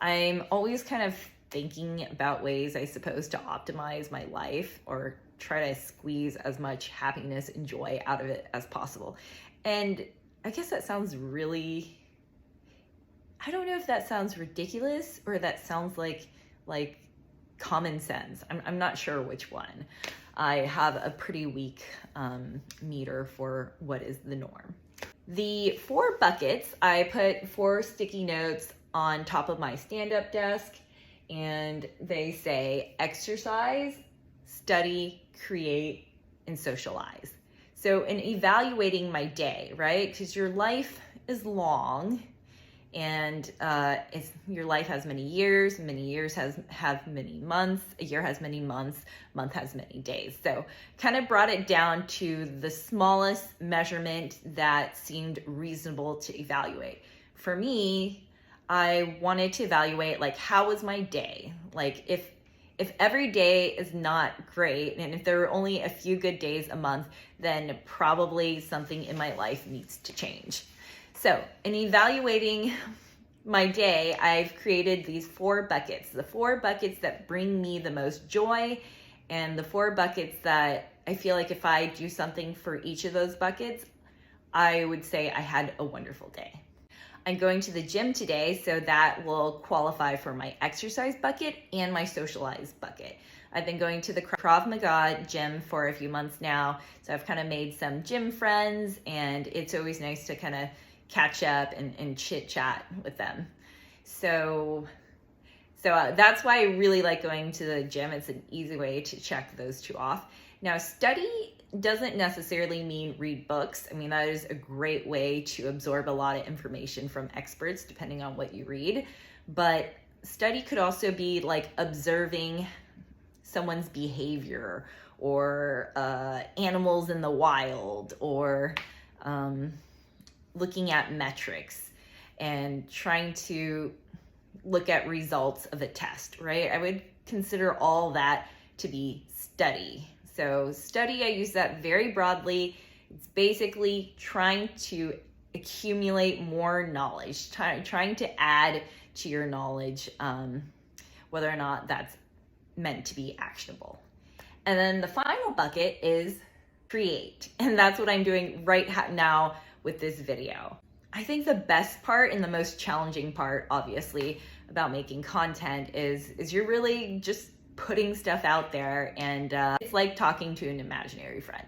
I'm always kind of thinking about ways, I suppose, to optimize my life or try to squeeze as much happiness and joy out of it as possible. And I guess that sounds really, I don't know if that sounds ridiculous or that sounds like common sense. I'm not sure which one. I have a pretty weak meter for what is the norm. The 4 buckets, I put 4 sticky notes on top of my stand-up desk, and they say exercise, study, create, and socialize. So in evaluating my day, right? Because your life is long, and your life has many years have many months, a year has many months, month has many days. So kind of brought it down to the smallest measurement that seemed reasonable to evaluate. For me, I wanted to evaluate, like, how was my day? Like, if every day is not great, and if there are only a few good days a month, then probably something in my life needs to change. So in evaluating my day, I've created these 4 buckets, the 4 buckets that bring me the most joy, and the 4 buckets that I feel like if I do something for each of those buckets, I would say I had a wonderful day. I'm going to the gym today, so that will qualify for my exercise bucket and my socialize bucket. I've been going to the Krav Maga gym for a few months now, so I've kind of made some gym friends, and it's always nice to kind of catch up and chit chat with them. So that's why I really like going to the gym. It's an easy way to check those 2 off. Now, study doesn't necessarily mean read books. I mean, that is a great way to absorb a lot of information from experts, depending on what you read. But study could also be like observing someone's behavior, or animals in the wild, or looking at metrics and trying to look at results of a test, right? I would consider all that to be study. So study, I use that very broadly. It's basically trying to accumulate more knowledge, trying to add to your knowledge, whether or not that's meant to be actionable. And then the final bucket is create. And that's what I'm doing right now with this video. I think the best part and the most challenging part, obviously, about making content is you're really just putting stuff out there, and it's like talking to an imaginary friend.